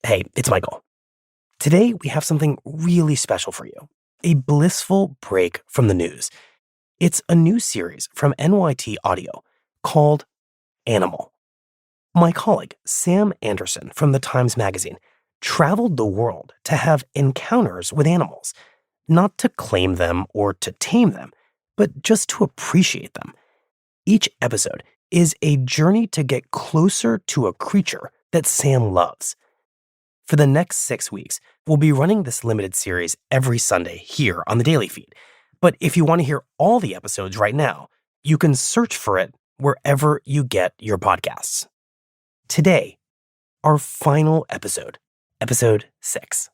Hey, it's Michael. Today we have something really special for you. A blissful break from the news. It's a new series from NYT Audio called Animal. My colleague, Sam Anderson from the Times Magazine, traveled the world to have encounters with animals, not to claim them or to tame them, but just to appreciate them. Each episode is a journey to get closer to a creature that Sam loves. For the next 6 weeks, we'll be running this limited series every Sunday here on the Daily Feed. But if you want to hear all the episodes right now, you can search for it wherever you get your podcasts. Today, our final episode, episode 6.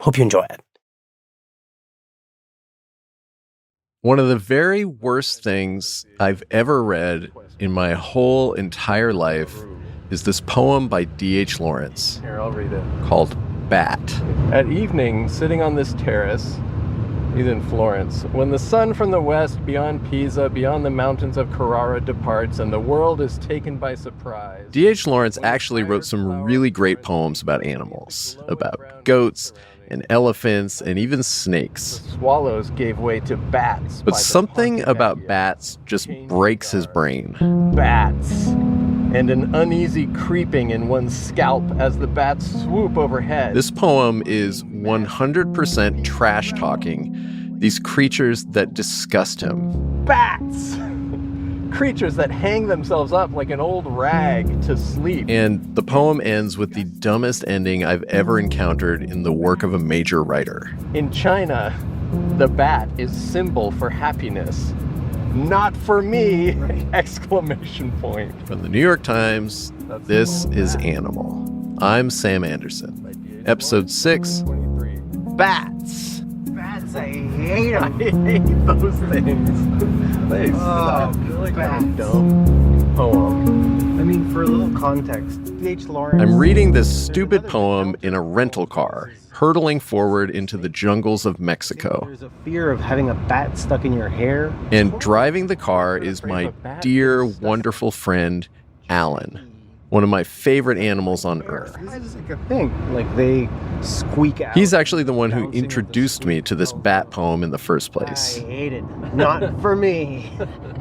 Hope you enjoy it. One of the very worst things I've ever read in my whole entire life is this poem by D.H. Lawrence. Here, I'll read it. Called Bat. At evening, sitting on this terrace, he's in Florence, when the sun from the west, beyond Pisa, beyond the mountains of Carrara departs, and the world is taken by surprise. D.H. Lawrence actually wrote some really great poems about animals, about goats and elephants and even snakes. The swallows gave way to bats. But something about bats just breaks his brain. Bats. And an uneasy creeping in one's scalp as the bats swoop overhead. This poem is 100% trash-talking these creatures that disgust him. Bats! Creatures that hang themselves up like an old rag to sleep. And the poem ends with the dumbest ending I've ever encountered in the work of a major writer. In China, the bat is symbol for happiness. Not for me! Exclamation point. From the New York Times, this is Animal. I'm Sam Anderson. Episode 6, Bats. Bats, I hate them. I hate those things. They suck. Like a dumb poem. I mean, for a little context, D.H. Lawrence... I'm reading this stupid poem in a rental car, hurtling forward into the jungles of Mexico. There's a fear of having a bat stuck in your hair. And driving the car is my dear, wonderful friend, Alan. One of my favorite animals on earth. This is like a thing. Like, they squeak out. He's actually the one who introduced me to this bat poem in the first place. I hate it. Not for me.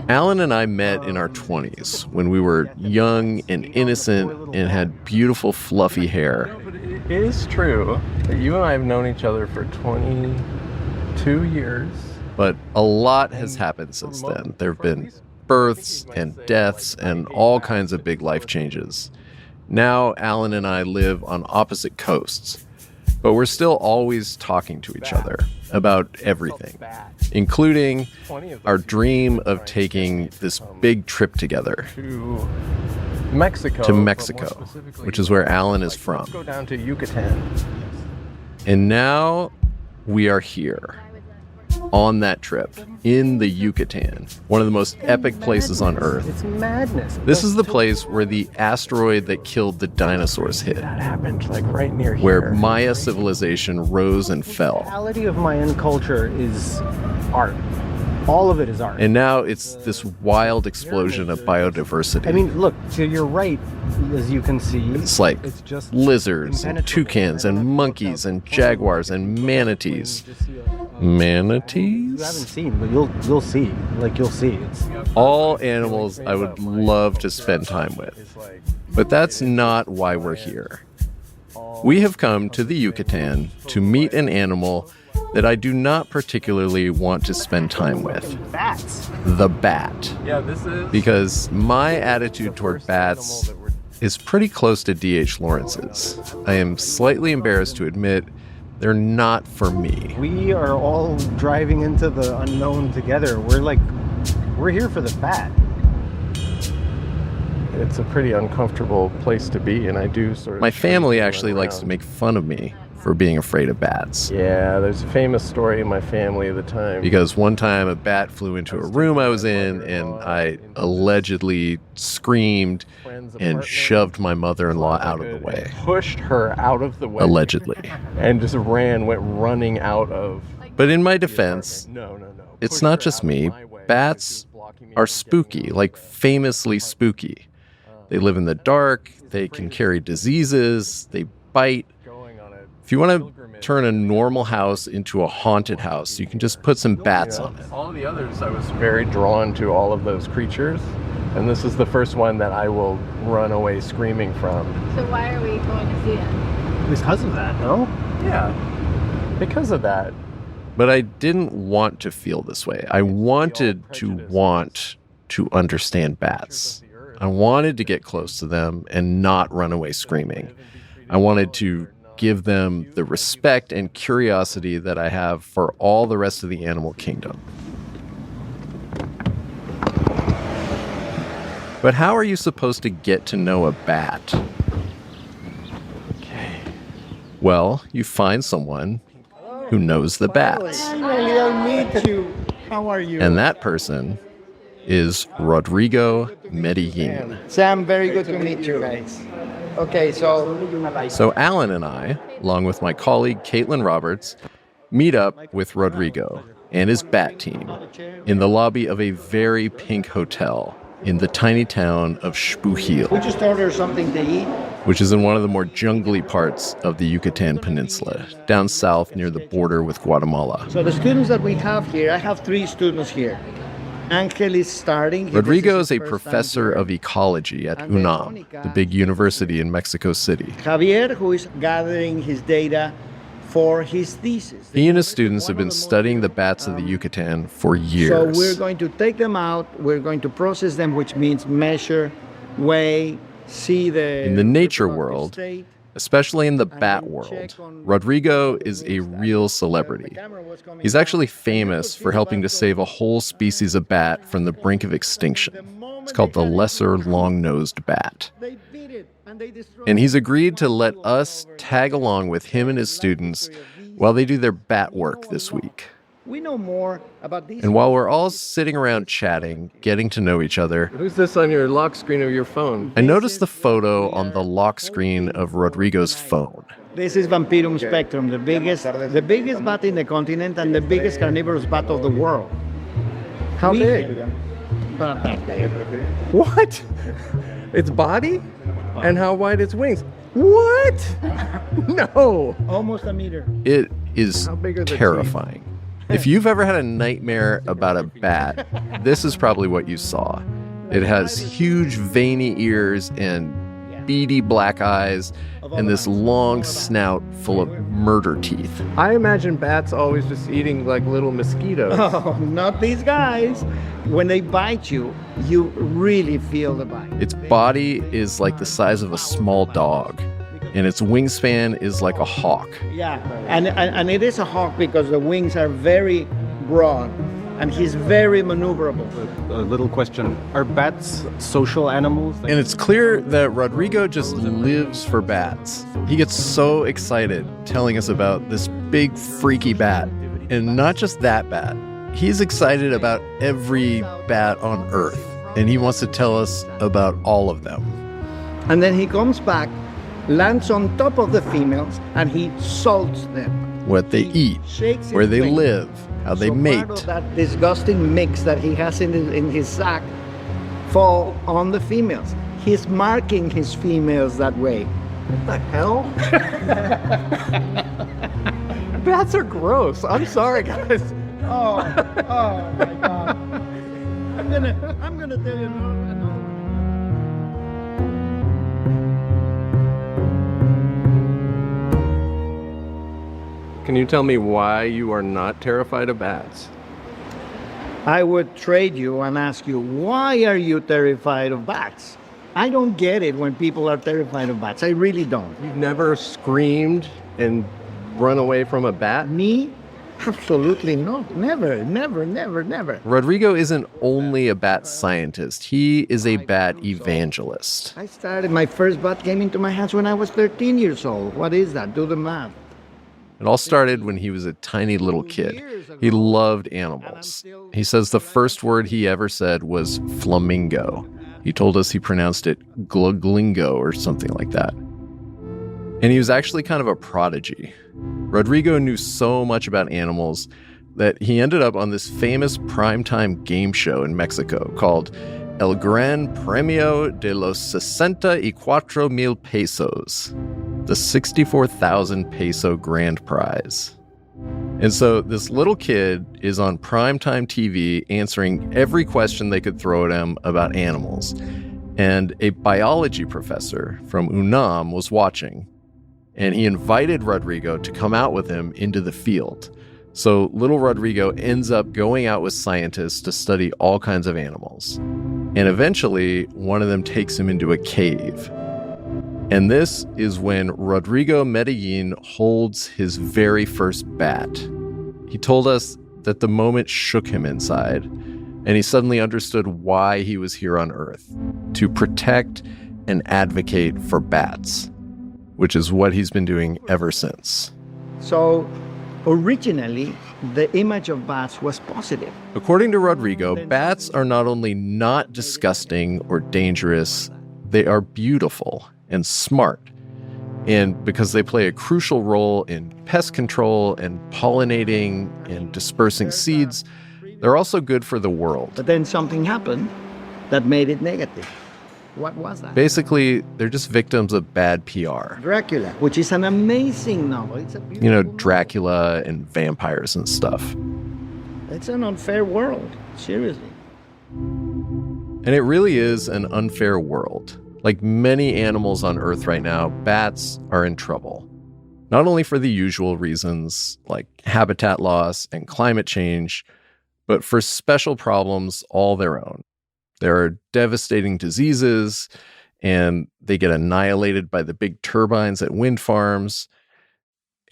Alan and I met in our 20s when we were young and innocent and had beautiful, fluffy hair. But it is true that you and I have known each other for 22 years. But a lot has happened since then. There have been births and deaths and all kinds of big life changes. Now, Alan and I live on opposite coasts, but we're still always talking to each other about everything, including our dream of taking this big trip together To Mexico. to Mexico, which is where Alan is from. Let's go down to Yucatan. And now we are here on that trip in the Yucatan, one of the most epic places on Earth. It's madness. This is the place where the asteroid that killed the dinosaurs hit, That happened like right near here. where Maya civilization rose and The fell. reality of Mayan culture is art. All of it is art. And now it's this wild explosion of biodiversity. I mean, look, to your right, as you can see, It's like it's just lizards and toucans and monkeys and jaguars and manatees. You haven't Manatees? seen, but you'll see. Like, you'll see. It's All animals I would love to spend time with. But that's not why we're here. We have come to the Yucatan to meet an animal that I do not particularly want to spend time with. bats. The bat. Yeah, this is... Because my attitude toward bats is pretty close to D.H. Lawrence's. I am slightly embarrassed to admit they're not for me. We are all driving into the unknown together. We're here for the bat. It's a pretty uncomfortable place to be, and I do sort of... My family actually likes to make fun of me for being afraid of bats. Yeah, there's a famous story in my family at the time. Because one time a bat flew into a room I was in and I allegedly screamed and shoved my mother-in-law out of the way. Pushed her out of the way. Allegedly. And just went running out of... But in my defense, No. it's Pushed not her just out of me. my way. Bats Blocking me are from spooky, getting like famously spooky. They live in the dark, they can carry diseases, they bite, If you want to turn a normal house into a haunted house, you can just put some bats on it. All of the others, I was very drawn to all of those creatures. And this is the first one that I will run away screaming from. So why are we going to see it? Because of that, no? Yeah, because of that. But I didn't want to feel this way. I wanted to understand bats. I wanted to get close to them and not run away screaming. I wanted to give them the respect and curiosity that I have for all the rest of the animal kingdom. But how are you supposed to get to know a bat? Okay. Well, you find someone who knows the bats. I'll meet you. How are you? And that person is Rodrigo Medellin. Sam, very good to meet you guys. Okay, So Alan and I, along with my colleague Caitlin Roberts, meet up with Rodrigo and his bat team in the lobby of a very pink hotel in the tiny town of Xpujil, we just ordered something to eat. which is in one of the more jungly parts of the Yucatán Peninsula, down south near the border with Guatemala. So the students that we have here, I have 3 students here. Angel is starting. Rodrigo is a professor of ecology at UNAM, the big university in Mexico City. Javier, who is gathering his data for his thesis. He and his students have been studying the bats of the Yucatan for years. So we're going to take them out, we're going to process them, which means measure, weigh, see the... In the nature reproductive world, state. especially in the bat world, Rodrigo is a real celebrity. He's actually famous for helping to save a whole species of bat from the brink of extinction. It's called the lesser long-nosed bat. And he's agreed to let us tag along with him and his students while they do their bat work this week. We know more about these. And while we're all sitting around chatting, getting to know each other, Who's this on your lock screen of your phone? I noticed the photo on the lock screen of Rodrigo's phone. This is Vampirum spectrum, the biggest bat in the continent and the biggest carnivorous bat of the world. How big? What? Its body? And how wide its wings? What? No. Almost a meter. It is How big are the terrifying. If you've ever had a nightmare about a bat, this is probably what you saw. It has huge veiny ears and beady black eyes and this long snout full of murder teeth. I imagine bats always just eating like little mosquitoes. Oh, not these guys. When they bite you, you really feel the bite. Its body is like the size of a small dog, and its wingspan is like a hawk. Yeah, and it is a hawk because the wings are very broad, and he's very maneuverable. A little question. Are bats social animals? And it's clear that Rodrigo just lives for bats. He gets so excited telling us about this big freaky bat. And not just that bat. He's excited about every bat on Earth. And he wants to tell us about all of them. And then he comes back, lands on top of the females, and he salts them. What they eat, Shakes his where they wings. live, how they So mate. part of that disgusting mix that he has in his sack fall on the females. He's marking his females that way. What the hell? Bats are gross. I'm sorry, guys. Oh my God! I'm gonna tell you. Can you tell me why you are not terrified of bats? I would trade you and ask you, why are you terrified of bats? I don't get it when people are terrified of bats. I really don't. You've never screamed and run away from a bat? Me? Absolutely not. Never, never, never, never. Rodrigo isn't only a bat scientist, he is a bat evangelist. I started, my first bat came into my hands when I was 13 years old. What is that? Do the math. It all started when he was a tiny little kid. He loved animals. He says the first word he ever said was flamingo. He told us he pronounced it gluglingo or something like that. And he was actually kind of a prodigy. Rodrigo knew so much about animals that he ended up on this famous primetime game show in Mexico called El Gran Premio de los 64,000 pesos. the 64,000 peso grand prize. And so this little kid is on primetime TV answering every question they could throw at him about animals. And a biology professor from UNAM was watching. And he invited Rodrigo to come out with him into the field. So little Rodrigo ends up going out with scientists to study all kinds of animals. And eventually, one of them takes him into a cave. And this is when Rodrigo Medellin holds his very first bat. He told us that the moment shook him inside, and he suddenly understood why he was here on Earth, to protect and advocate for bats, which is what he's been doing ever since. So originally, the image of bats was positive. According to Rodrigo, bats are not only not disgusting or dangerous, they are beautiful and smart. And because they play a crucial role in pest control and pollinating and dispersing seeds, they're also good for the world. But then something happened that made it negative. What was that? Basically, they're just victims of bad PR. Dracula, which is an amazing novel. It's a beautiful You know, novel. Dracula and vampires and stuff. It's an unfair world, seriously. And it really is an unfair world. Like many animals on Earth right now, bats are in trouble. Not only for the usual reasons like habitat loss and climate change, but for special problems all their own. There are devastating diseases, and they get annihilated by the big turbines at wind farms.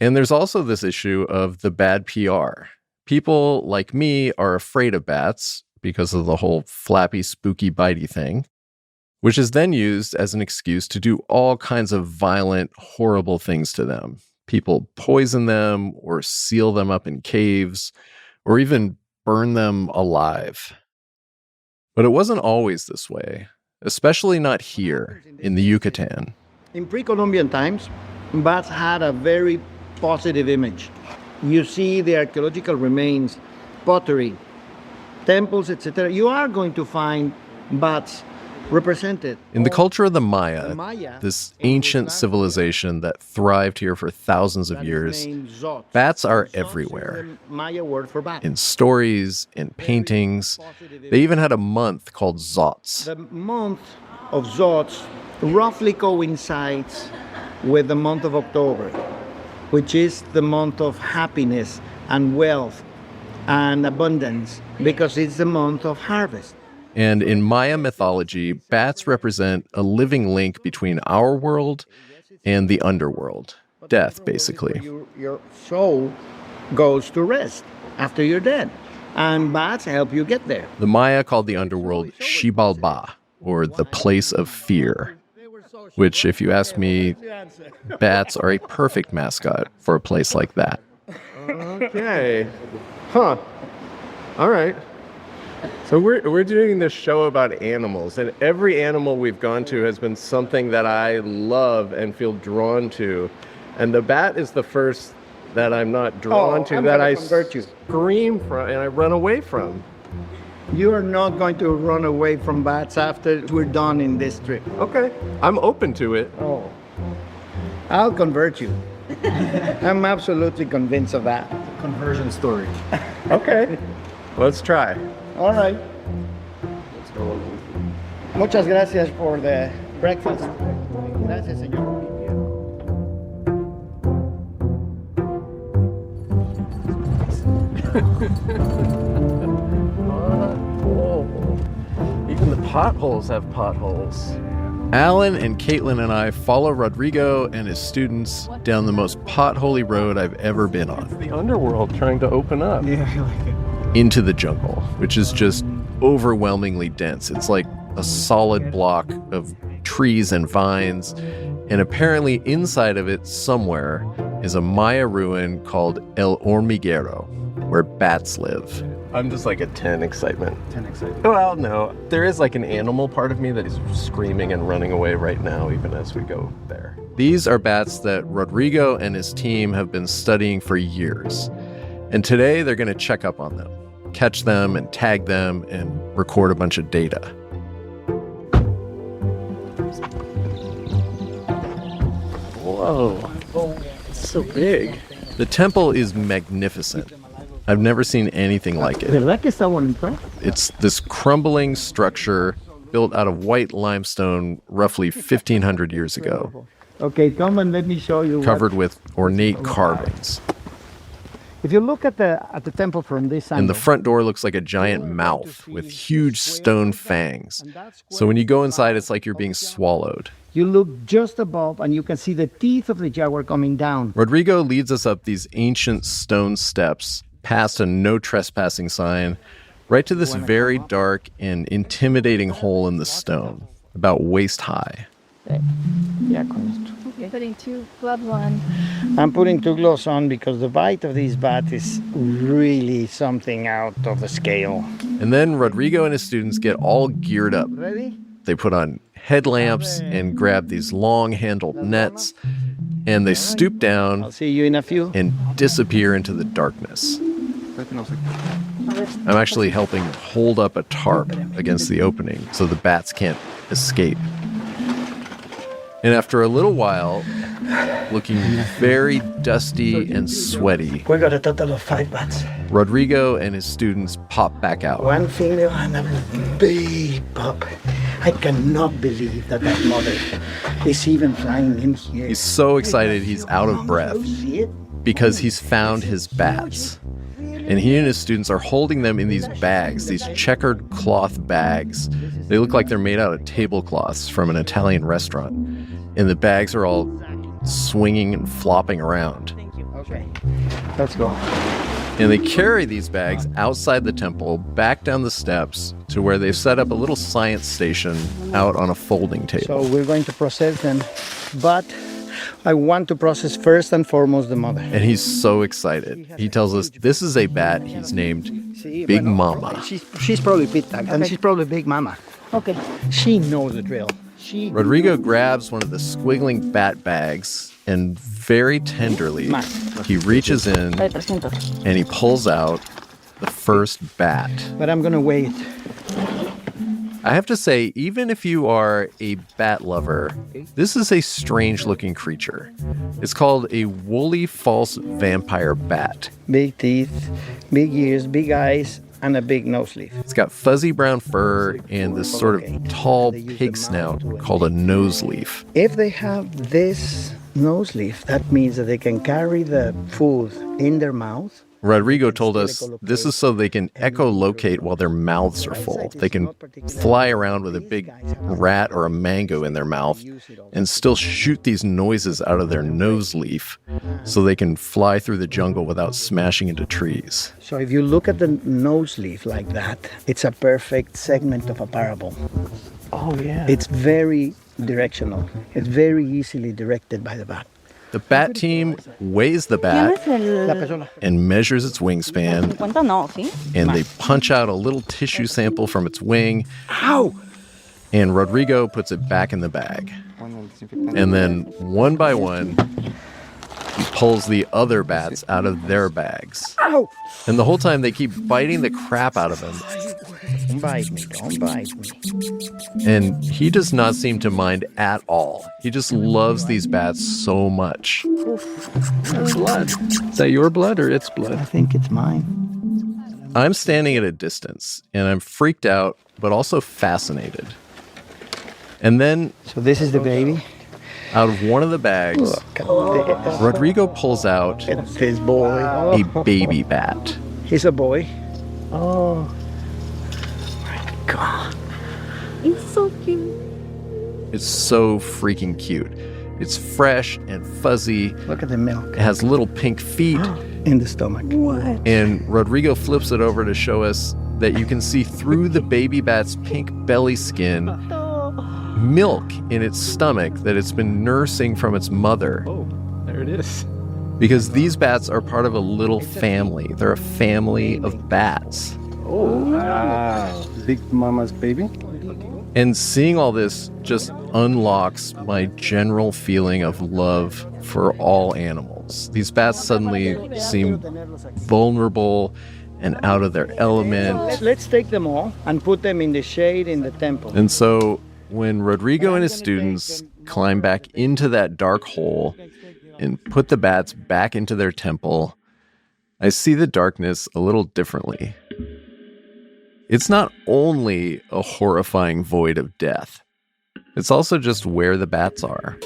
And there's also this issue of the bad PR. People like me are afraid of bats because of the whole flappy, spooky, bitey thing, which is then used as an excuse to do all kinds of violent, horrible things to them. People poison them or seal them up in caves or even burn them alive. But it wasn't always this way, especially not here in the Yucatan. In pre-Columbian times, bats had a very positive image. You see the archaeological remains, pottery, temples, etc. You are going to find bats represented. In the culture of the Maya, The Maya, this ancient civilization that thrived here for thousands of that is years, named Zot. bats are Zot is everywhere. the Maya word for bat. In stories, in paintings. They even had a month called Zots. The month of Zots roughly coincides with the month of October, which is the month of happiness and wealth and abundance, because it's the month of harvest. And in Maya mythology, bats represent a living link between our world and the underworld. Death, basically. Your soul goes to rest after you're dead, and bats help you get there. The Maya called the underworld Xibalba, or the place of fear, which, if you ask me, bats are a perfect mascot for a place like that. Okay. Huh. All right. So we're doing this show about animals, and every animal we've gone to has been something that I love and feel drawn to. And the bat is the first that I'm not drawn to, I'm that gonna I convert you. scream from and I run away from. You are not going to run away from bats after we're done in this trip. Okay. I'm open to it. Oh, I'll convert you. I'm absolutely convinced of that. Conversion story. Okay. Let's try. All right. Muchas gracias por the breakfast. Gracias, señor. Even the potholes have potholes. Alan and Caitlin and I follow Rodrigo and his students down the most potholy road I've ever been on, The underworld trying to open up. Yeah, I like it. into the jungle, which is just overwhelmingly dense. It's like a solid block of trees and vines, and apparently inside of it somewhere is a Maya ruin called El Hormiguero, where bats live. I'm just like at 10 excitement. 10 excited. Well, no. There is like an animal part of me that is screaming and running away right now, even as we go there. These are bats that Rodrigo and his team have been studying for years. And today they're going to check up on them, catch them and tag them and record a bunch of data. Whoa. It's so big. The temple is magnificent. I've never seen anything like it. ¿Verdad que está bonito? It's this crumbling structure built out of white limestone roughly 1,500 years ago, Okay, come and let me show you. covered with ornate carvings. If you look at the temple from this angle, And the front door looks like a giant mouth with huge stone fangs. So when you go inside, it's like you're being swallowed. you look just above and you can see the teeth of the jaguar coming down. Rodrigo leads us up these ancient stone steps, past a no trespassing sign, right to this very dark and intimidating hole in the stone, about waist high. Yeah, con esto. You're putting 2 gloves on. I'm putting 2 gloves on because the bite of these bats is really something out of the scale. And then Rodrigo and his students get all geared up. Ready? They put on headlamps and grab these long-handled nets, and they stoop I'll down see you in a few. and disappear into the darkness. I'm actually helping hold up a tarp against the opening so the bats can't escape. And after a little while, looking very dusty and sweaty, We got a total of 5 bats. Rodrigo and his students pop back out. 1 female and a big pup. I cannot believe that mother is even flying in here. He's so excited he's out of breath Oh, see it? because he's found his bats. And he and his students are holding them in these bags, these checkered cloth bags. They look like they're made out of tablecloths from an Italian restaurant. And the bags are all swinging and flopping around. Okay, let's go. And they carry these bags outside the temple, back down the steps to where they've set up a little science station out on a folding So table. we're going to process them, but I want to process first and foremost the mother. And he's so excited. He tells us this is a bat he's named Big Mama. She's probably pit tagged, and she's probably Big Mama. Okay. She knows the drill. Rodrigo grabs one of the squiggling bat bags and very tenderly he reaches in and he pulls out the first bat. But I'm gonna weigh it. I have to say, even if you are a bat lover, this is a strange looking creature. It's called a woolly false vampire bat. Big teeth, big ears, big eyes, and a big nose leaf. It's got fuzzy brown fur and this sort of tall pig snout called a nose leaf. If they have this nose leaf, that means that they can carry the food in their mouth. Rodrigo told us this is so they can echolocate while their mouths are full. They can fly around with a big rat or a mango in their mouth and still shoot these noises out of their nose leaf so they can fly through the jungle without smashing into trees. So if you look at the nose leaf like that, it's a perfect segment of a parable. Oh, yeah. It's very directional. It's very easily directed by the bat. The bat team weighs the bat La persona. and measures its wingspan, and they punch out a little tissue sample from its wing. Ow! And Rodrigo puts it back in the bag. And then, one by one, he pulls the other bats out of their bags. Ow! And the whole time, they keep biting the crap out of him. Don't bite me, don't bite me. And he does not seem to mind at all. He just loves these bats so much. That's blood. Is that your blood or its I blood? think it's mine. I'm standing at a distance, and I'm freaked out, but also fascinated. And then, So this is the baby. out of one of the bags, Look at this. Rodrigo pulls out Look at this boy. a baby bat. He's a boy. Oh. My God. It's so cute. It's so freaking cute. It's fresh and fuzzy. Look at the milk It has little pink feet. in the stomach. What? And Rodrigo flips it over to show us that you can see through the baby bat's pink belly skin milk in its stomach that it's been nursing from its mother. Oh, there it is. Because these bats are part of a little family. They're a family of bats. Oh, wow. Big Mama's baby. And seeing all this just unlocks my general feeling of love for all animals. These bats suddenly seem vulnerable and out of their element. Let's take them all and put them in the shade in the temple. And so when Rodrigo and his students climb back into that dark hole and put the bats back into their temple, I see the darkness a little differently. It's not only a horrifying void of death. It's also just where the bats are.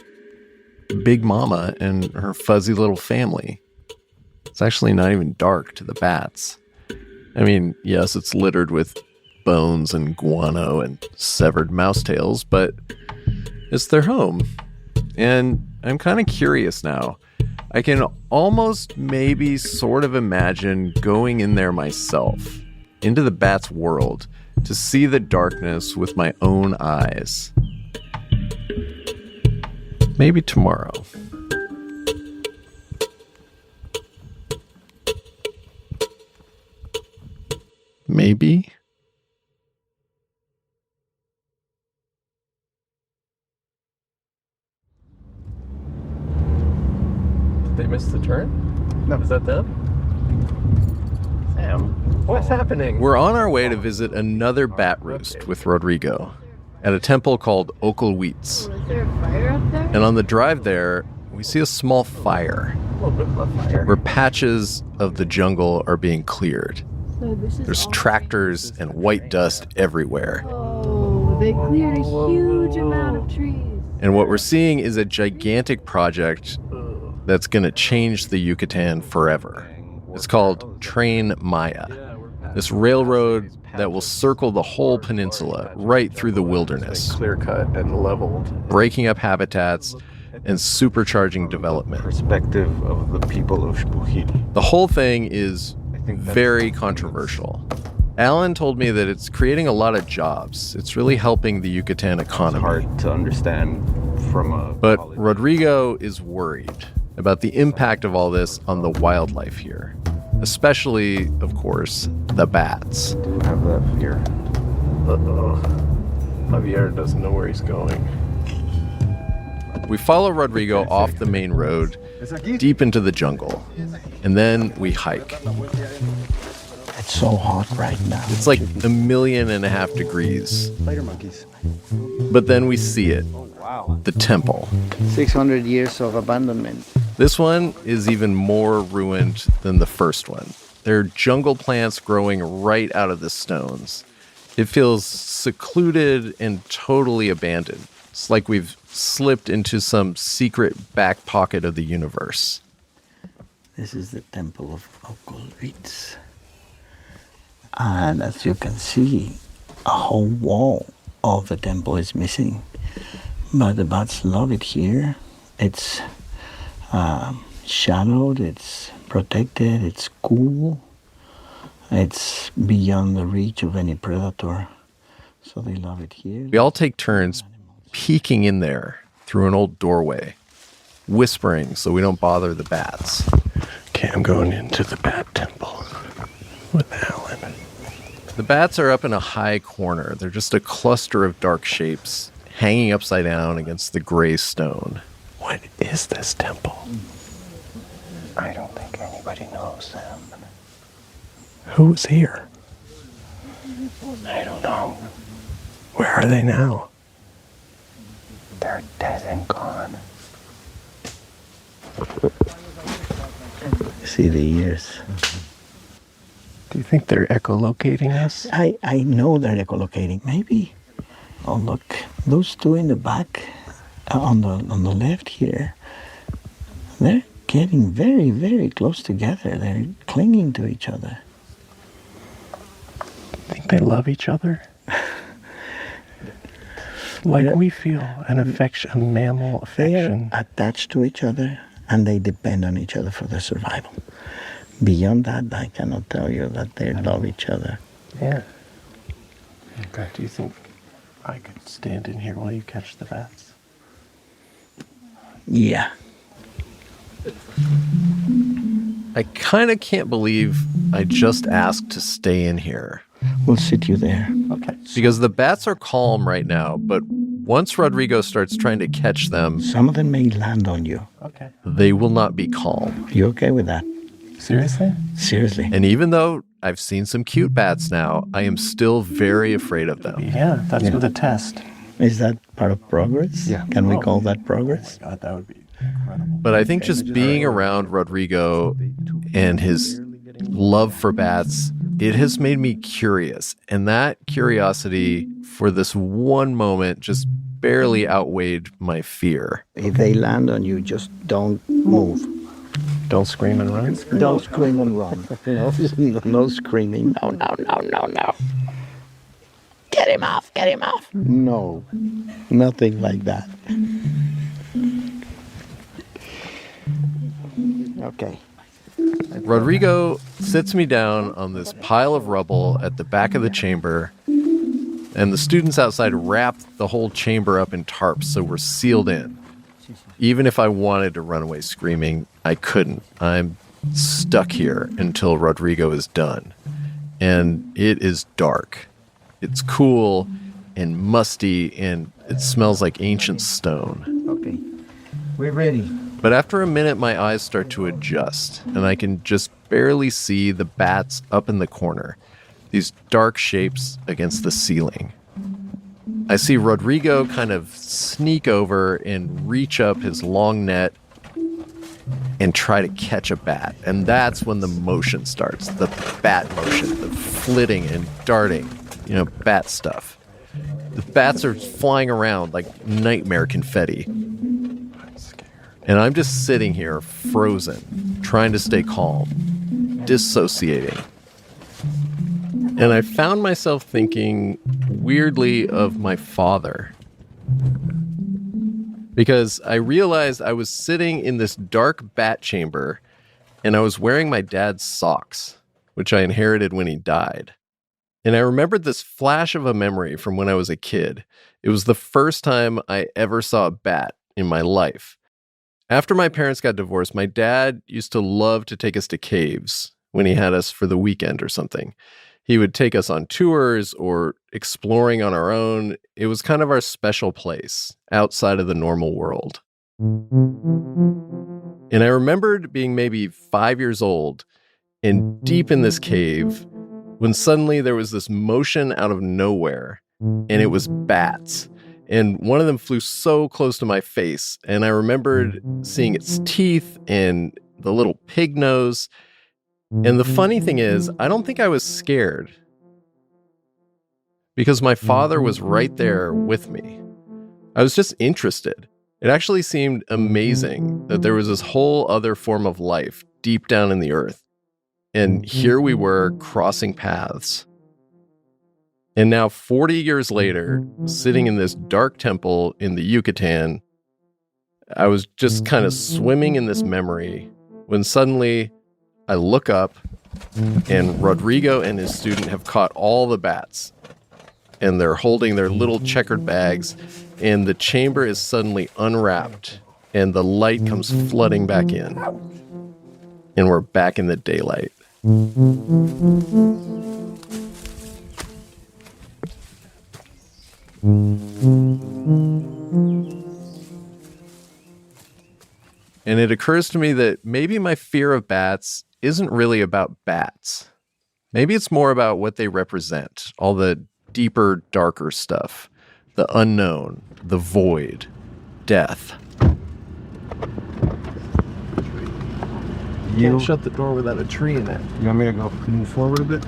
Big Mama and her fuzzy little family. It's actually not even dark to the bats. I mean, yes, it's littered with bones and guano and severed mouse tails, but it's their home. And I'm kind of curious now. I can almost maybe sort of imagine going in there myself, into the bats' world, to see the darkness with my own eyes. Maybe tomorrow. Maybe. Did they miss the turn? No. Is that them? Sam, what's happening? We're on our way to visit another bat roost with Rodrigo at a temple called Okolwitz. Is there a fire up there? And on the drive there, we see a small fire A little bit of a fire. where patches of the jungle are being cleared. So this is There's all- tractors and white dust everywhere. Oh, they cleared a huge amount of trees. And what we're seeing is a gigantic project that's going to change the Yucatan forever. It's called Train Maya, this railroad that will circle the whole peninsula right through the wilderness, Clear cut and leveled. breaking up habitats and supercharging development. Perspective of the people of Xpujil. The whole thing is very controversial. Alan told me that it's creating a lot of jobs. It's really helping the Yucatan economy. Hard to understand from a. But Rodrigo is worried about the impact of all this on the wildlife here, especially, of course, the bats. do have that fear. Uh-oh. Javier doesn't know where he's going. We follow Rodrigo off the main road, deep into the jungle, and then we hike. It's so hot right now. It's like 1.5 million degrees. Spider monkeys. But then we see it, Wow. the temple. 600 years of abandonment. This one is even more ruined than the first one. There are jungle plants growing right out of the stones. It feels secluded and totally abandoned. It's like we've slipped into some secret back pocket of the universe. This is the temple of Okolwitz. And as you can see, a whole wall of the temple is missing. But the bats love it here. It's shadowed, it's protected, it's cool. It's beyond the reach of any predator. So they love it here. We all take turns peeking in there through an old doorway, whispering so we don't bother the bats. Okay, I'm going into the bat temple with Alan. The bats are up in a high corner. They're just a cluster of dark shapes hanging upside down against the gray stone. What is this temple? I don't think anybody knows them. Who's here? I don't know. Where are they now? They're dead and gone. See the ears. Do you think they're echolocating us? I know they're echolocating. Maybe. Oh look, those two in the back, on the left here. They're getting very, very close together. They're clinging to each other. Think they love each other? Like we feel an affection, a mammal They are affection. attached to each other and they depend on each other for their survival. Beyond that, I cannot tell you that they love each other. Yeah. Okay. Do you think I could stand in here while you catch the bats? Yeah. I kind of can't believe I just asked to stay in here. We'll sit you there. Okay. Because the bats are calm right now, but once Rodrigo starts trying to catch them, Some of them may land on you. Okay. they will not be calm. You okay with that? Seriously? Seriously. And even though I've seen some cute bats now, I am still very afraid of them. Yeah, that's with a test. Is that part of progress? Yeah. Can we call that progress? God, that would be incredible. But I think just being around Rodrigo and his love for bats, it has made me curious. And that curiosity for this one moment just barely outweighed my fear. If they land on you, just don't move. Don't scream and run. Don't scream and run. No screaming. No. Get him off. No, nothing like that. Okay. Rodrigo sits me down on this pile of rubble at the back of the chamber, and the students outside wrapped the whole chamber up in tarps, so we're sealed in. Even if I wanted to run away screaming, I couldn't. I'm stuck here until Rodrigo is done. And it is dark. It's cool and musty, and it smells like ancient stone. Okay. We're ready. But after a minute, my eyes start to adjust, and I can just barely see the bats up in the corner, these dark shapes against the ceiling. I see Rodrigo kind of sneak over and reach up his long net and try to catch a bat. And that's when the motion starts, the bat motion, the flitting and darting, bat stuff. The bats are flying around like nightmare confetti. And I'm just sitting here frozen, trying to stay calm, dissociating. And I found myself thinking weirdly of my father. Because I realized I was sitting in this dark bat chamber and I was wearing my dad's socks, which I inherited when he died. And I remembered this flash of a memory from when I was a kid. It was the first time I ever saw a bat in my life. After my parents got divorced, my dad used to love to take us to caves when he had us for the weekend or something. He would take us on tours or exploring on our own. It was kind of our special place outside of the normal world. And I remembered being maybe 5 years old and deep in this cave when suddenly there was this motion out of nowhere, and it was bats. And one of them flew so close to my face, and I remembered seeing its teeth and the little pig nose. And the funny thing is, I don't think I was scared because my father was right there with me. I was just interested. It actually seemed amazing that there was this whole other form of life deep down in the earth. And here we were crossing paths. And now 40 years later, sitting in this dark temple in the Yucatan, I was just kind of swimming in this memory when suddenly I look up and Rodrigo and his student have caught all the bats and they're holding their little checkered bags, and the chamber is suddenly unwrapped and the light comes flooding back in and we're back in the daylight. And it occurs to me that maybe my fear of bats isn't really about bats. Maybe it's more about what they represent, all the deeper, darker stuff, the unknown, the void, death. You can't shut the door without a tree in it. You want me to go move forward a bit?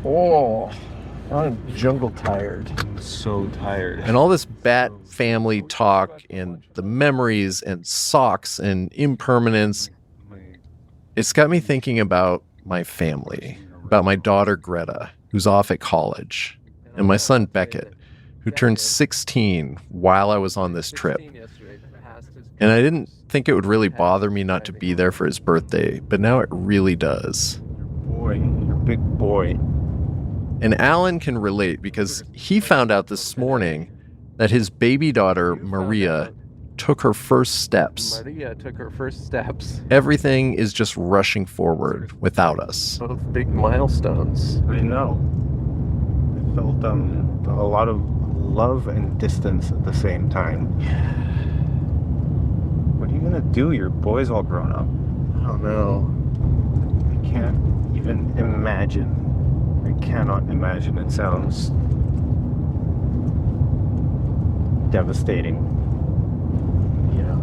Oh, I'm jungle tired. I'm so tired. And all this bat family talk and the memories and socks and impermanence, it's got me thinking about my family, about my daughter Greta, who's off at college, and my son Beckett, who turned 16 while I was on this trip. And I didn't think it would really bother me not to be there for his birthday, but now it really does. Boy, you're a big boy. And Alan can relate because he found out this morning that his baby daughter, Maria, took her first steps. Everything is just rushing forward without us. Both big milestones. I know. I felt a lot of love and distance at the same time. What are you gonna do? Your boy's all grown up. I don't know. I can't even imagine. I cannot imagine. It sounds devastating. Yeah.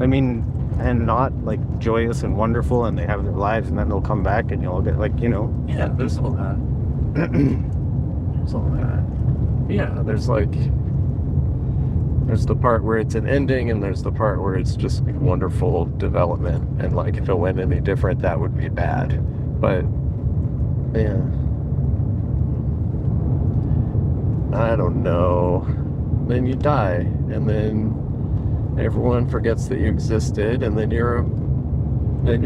I mean, and not like joyous and wonderful, and they have their lives, and then they'll come back, and you'll get like, you know. Yeah, there's all that. There's all that. Yeah, there's the part where it's an ending, and there's the part where it's just wonderful development. And like, if it went any different, that would be bad. But yeah, I don't know. Then you die, and then everyone forgets that you existed, and then your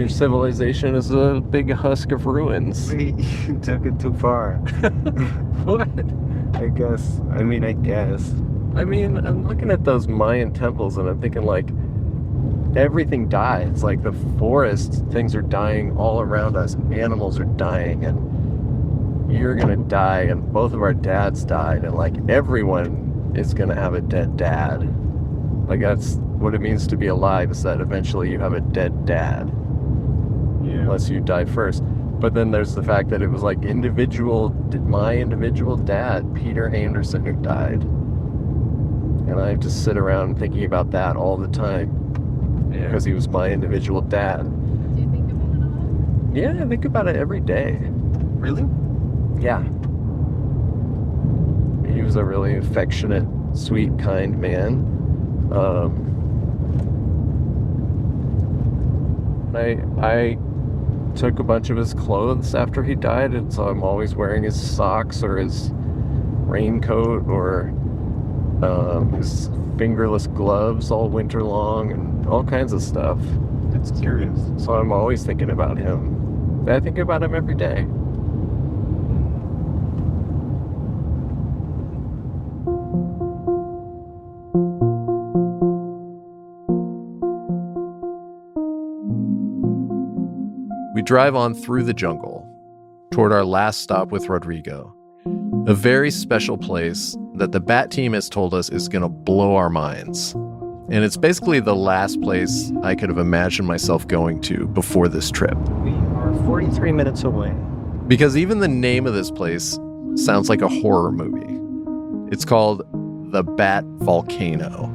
civilization is a big husk of ruins. You took it too far. What? I guess. I mean, I'm looking at those Mayan temples, and I'm thinking like, everything dies. Like the forest, things are dying all around us. Animals are dying, and you're gonna die, and both of our dads died, and like everyone is gonna have a dead dad. Like that's what it means to be alive, is that eventually you have a dead dad. Yeah. Unless you die first. But then there's the fact that it was like my individual dad, Peter Anderson, who died. And I have to sit around thinking about that all the time. Yeah. Because he was my individual dad. Do you think about it a lot? Yeah, I think about it every day. Really? Yeah. He was a really affectionate, sweet, kind man. I took a bunch of his clothes after he died, and so I'm always wearing his socks or his raincoat or his fingerless gloves all winter long and all kinds of stuff. It's curious. So I'm always thinking about him. I think about him every day. We drive on through the jungle toward our last stop with Rodrigo, a very special place that the BAT team has told us is going to blow our minds. And it's basically the last place I could have imagined myself going to before this trip. We are 43 minutes away. Because even the name of this place sounds like a horror movie. It's called the Bat Volcano.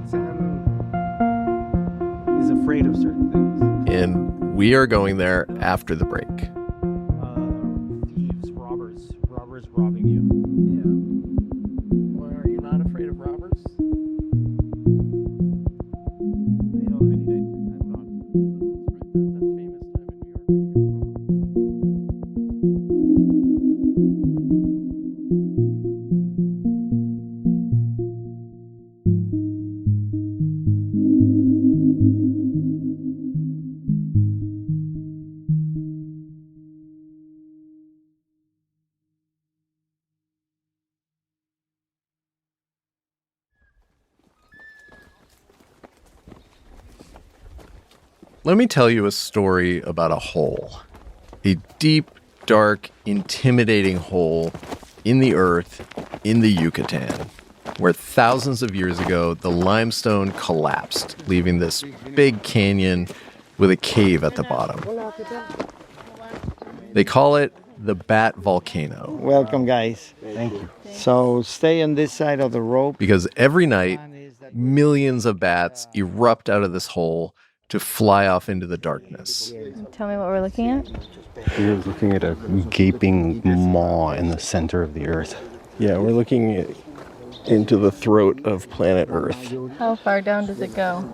He's afraid of certain things. And we are going there after the break. Thieves, robbers robbing you. Yeah. Well, are you not afraid of robbers? They don't. I'm not. There's that famous time in New York when you Let me tell you a story about a hole. A deep, dark, intimidating hole in the earth in the Yucatan, where thousands of years ago, the limestone collapsed, leaving this big canyon with a cave at the bottom. They call it the Bat Volcano. Welcome, guys. Thank you. So stay on this side of the rope. Because every night, millions of bats erupt out of this hole to fly off into the darkness. Tell me what we're looking at. We're looking at a gaping maw in the center of the earth. Yeah, we're looking into the throat of planet Earth. How far down does it go?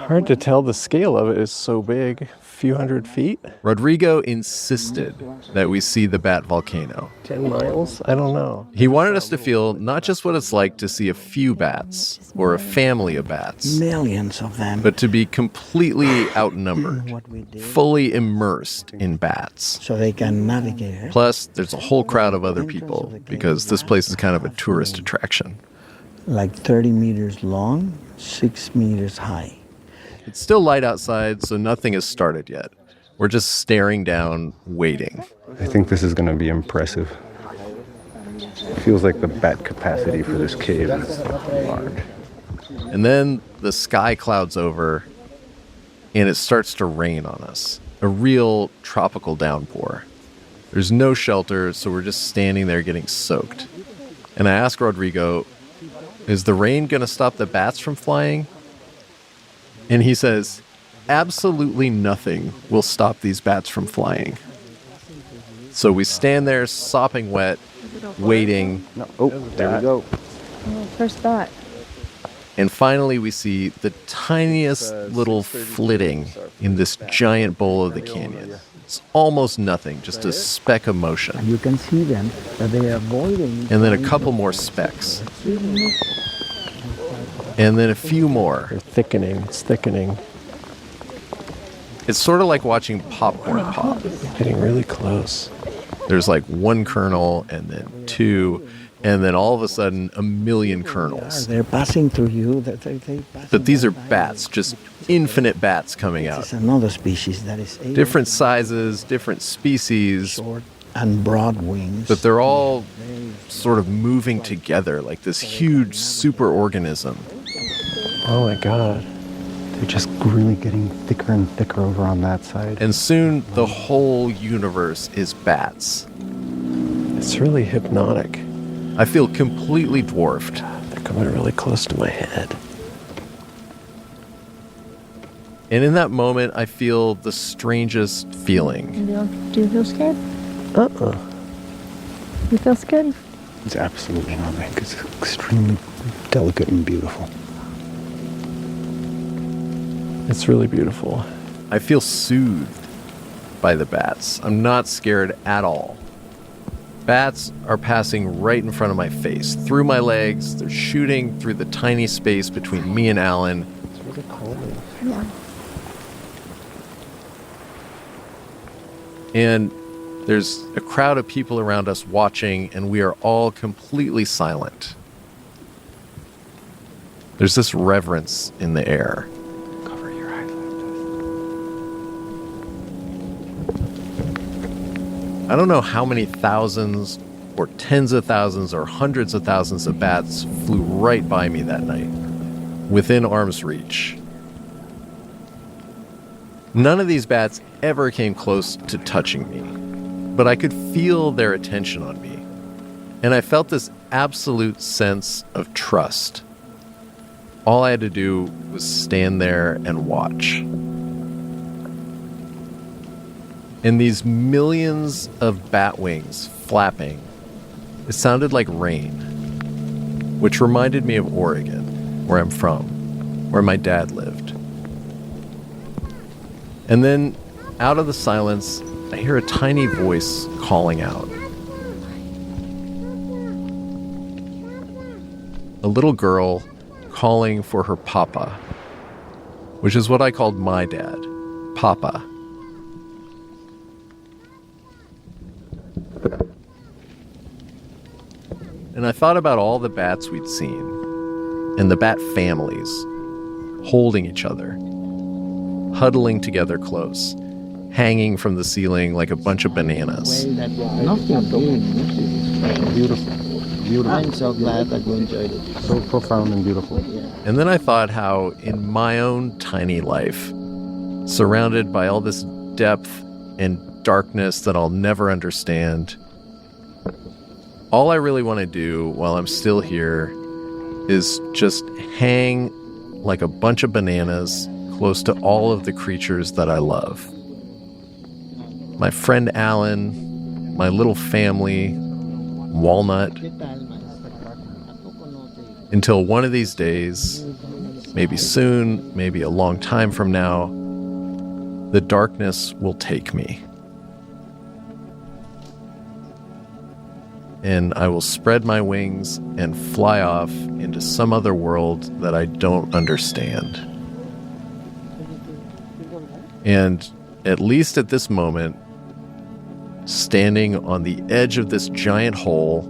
Hard to tell. The scale of it is so big. A few hundred feet? Rodrigo insisted that we see the Bat Volcano. 10 miles? I don't know. He wanted us to feel not just what it's like to see a few bats or a family of bats, Millions of them. but to be completely outnumbered, What we did, fully immersed in bats. so they can navigate. Plus, there's a whole crowd of other people because this place is kind of a tourist attraction. Like 30 meters long, 6 meters high. It's still light outside, so nothing has started yet. We're just staring down, waiting. I think this is going to be impressive. It feels like the bat capacity for this cave is large. And then the sky clouds over, and it starts to rain on us. A real tropical downpour. There's no shelter, so we're just standing there getting soaked. And I ask Rodrigo, is the rain going to stop the bats from flying? And he says, absolutely nothing will stop these bats from flying. So we stand there sopping wet, waiting. No. Oh, there we go. Oh, first thought. And finally we see the tiniest little flitting in this giant bowl of the canyon. It's almost nothing, just a speck of motion. You can see them that they are avoiding. And then a couple more specks. And then a few more. They're thickening. It's thickening. It's sort of like watching popcorn pop. Getting really close. There's like one kernel, and then two, and then all of a sudden, a million kernels. They're passing through you. But these are bats, just infinite bats coming out. It's another species that is Different sizes, different species, short and broad wings. but they're all sort of moving together like this huge superorganism. Oh my God. They're just really getting thicker and thicker over on that side. And soon, the whole universe is bats. It's really hypnotic. I feel completely dwarfed. They're coming really close to my head. And in that moment, I feel the strangest feeling. Do you feel scared? Uh-uh. You feel scared? It's absolutely nothing. It's extremely delicate and beautiful. It's really beautiful. I feel soothed by the bats. I'm not scared at all. Bats are passing right in front of my face, through my legs. They're shooting through the tiny space between me and Alan. It's really calming. Yeah. And there's a crowd of people around us watching, and we are all completely silent. There's this reverence in the air. Cover your eyes. I don't know how many thousands or tens of thousands or hundreds of thousands of bats flew right by me that night, within arm's reach. None of these bats ever came close to touching me, but I could feel their attention on me, and I felt this absolute sense of trust. All I had to do was stand there and watch. And these millions of bat wings flapping, it sounded like rain, which reminded me of Oregon, where I'm from, where my dad lived. And then, out of the silence, I hear a tiny voice calling out. A little girl calling for her papa, which is what I called my dad, Papa. And I thought about all the bats we'd seen, and the bat families, holding each other, huddling together close, hanging from the ceiling like a bunch of bananas. Beautiful. Beautiful. I'm so glad that you enjoyed it. So profound and beautiful. And then I thought how in my own tiny life, surrounded by all this depth and darkness that I'll never understand, all I really want to do while I'm still here is just hang like a bunch of bananas close to all of the creatures that I love. My friend Alan, my little family, Walnut, until one of these days, maybe soon, maybe a long time from now, the darkness will take me. And I will spread my wings and fly off into some other world that I don't understand. And at least at this moment, standing on the edge of this giant hole,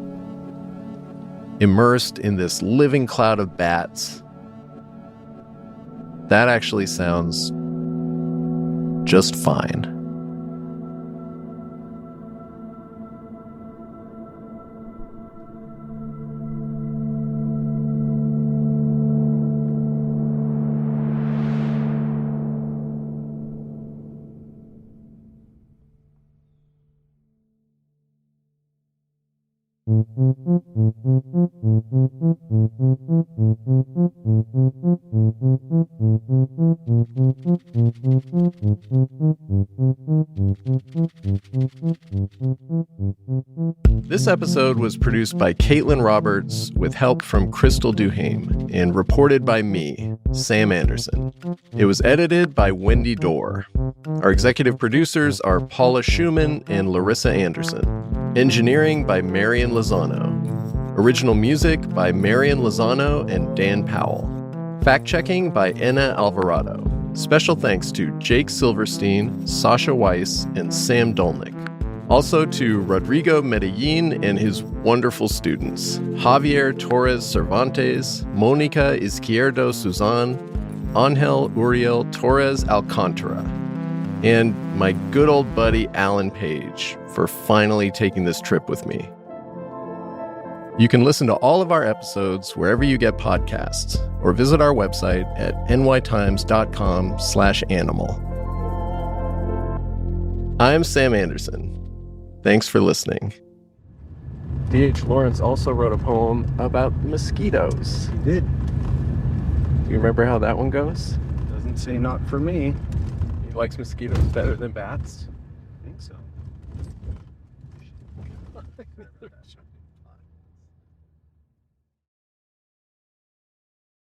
immersed in this living cloud of bats, that actually sounds just fine. This episode was produced by Caitlin Roberts with help from Crystal Duhame and reported by me, Sam Anderson. It was edited by Wendy Dorr. Our executive producers are Paula Schumann and Larissa Anderson. Engineering by Marian Lozano. Original music by Marian Lozano and Dan Powell. Fact-checking by Enna Alvarado. Special thanks to Jake Silverstein, Sasha Weiss, and Sam Dolnick. Also to Rodrigo Medellin and his wonderful students, Javier Torres Cervantes, Monica Izquierdo Suzan, Angel Uriel Torres Alcantara, and my good old buddy Alan Page for finally taking this trip with me. You can listen to all of our episodes wherever you get podcasts, or visit our website at nytimes.com/animal. I'm Sam Anderson. Thanks for listening. D.H. Lawrence also wrote a poem about mosquitoes. He did. Do you remember how that one goes? Doesn't say not for me. He likes mosquitoes better than bats. I think so.